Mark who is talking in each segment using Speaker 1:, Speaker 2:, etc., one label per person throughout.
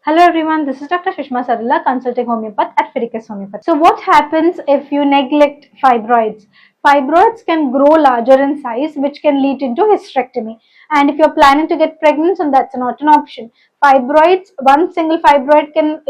Speaker 1: Hello everyone, this is Dr. Shishma Sarla, consulting homeopath at Fidelis Homeopathy. So what happens if you neglect fibroids? Fibroids can grow larger in size, which can lead into hysterectomy. And if you're planning to get pregnant, so that's not an option. Fibroids, one single fibroid can,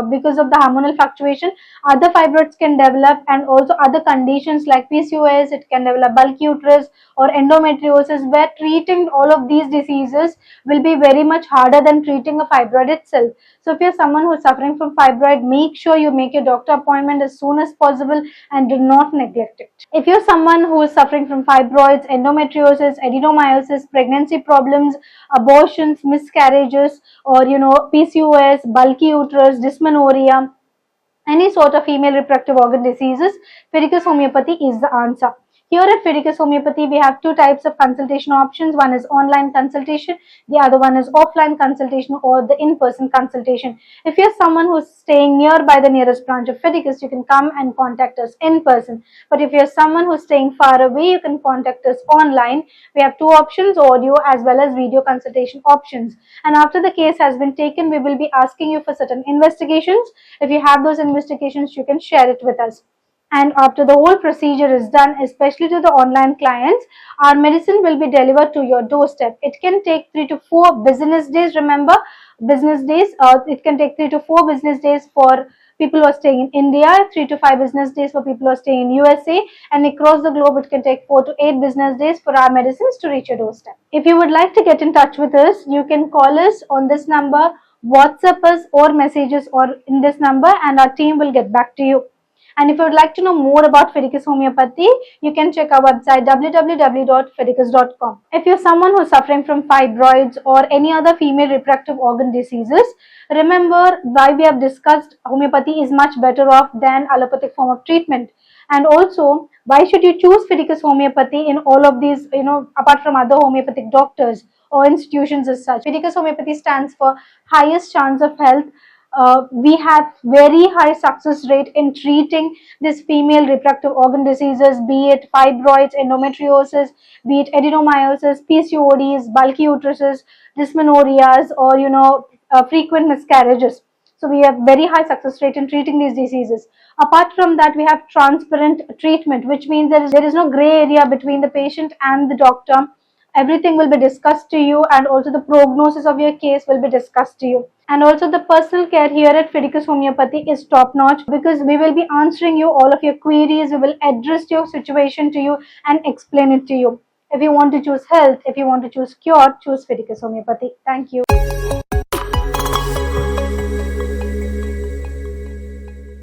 Speaker 1: because of the hormonal fluctuation, other fibroids can develop, and also other conditions like PCOS, it can develop bulky uterus or endometriosis, where treating all of these diseases will be very much harder than treating a fibroid itself. So if you're someone who is suffering from fibroid, make sure you make your doctor appointment as soon as possible and do not neglect it. If you're someone who is suffering from fibroids, endometriosis, adenomyosis, pregnancy problems, abortions, miscarriages, or PCOS, bulky uterus, dysmenorrhea, any sort of female reproductive organ diseases, Fidelis Homeopathy is the answer. Here at Fidelis Homeopathy, we have two types of consultation options. One is online consultation, the other one is offline consultation or the in-person consultation. If you're someone who's staying nearby the nearest branch of Fidelis, you can come and contact us in person. But if you're someone who's staying far away, you can contact us online. We have two options, audio as well as video consultation options. And after the case has been taken, we will be asking you for certain investigations. If you have those investigations, you can share it with us. And after the whole procedure is done, especially to the online clients, our medicine will be delivered to your doorstep. It can take 3 to 4 business days. Remember, business days. It can take 3 to 4 business days for people who are staying in India, 3 to 5 business days for people who are staying in USA, and across the globe it can take 4 to 8 business days for our medicines to reach your doorstep. If you would like to get in touch with us, you can call us on this number, WhatsApp us or messages or in this number, and our team will get back to you. And if you would like to know more about Fidelis Homeopathy, you can check our website www.fidelis.com. If you're someone who's suffering from fibroids or any other female reproductive organ diseases, remember why we have discussed homeopathy is much better off than allopathic form of treatment. And also, why should you choose Fidelis Homeopathy in all of these, apart from other homeopathic doctors or institutions as such. Fidelis Homeopathy stands for highest chance of health. We have very high success rate in treating these female reproductive organ diseases, be it fibroids, endometriosis, be it adenomyosis, PCODs, bulky uteruses, dysmenorias, or frequent miscarriages. So we have very high success rate in treating these diseases. Apart from that, we have transparent treatment, which means there is no gray area between the patient and the doctor. Everything will be discussed to you, and also the prognosis of your case will be discussed to you. And also the personal care here at Fidelis Homeopathy is top notch, because we will be answering you all of your queries. We will address your situation to you and explain it to you. If you want to choose health, if you want to choose cure, choose Fidelis Homeopathy. Thank you.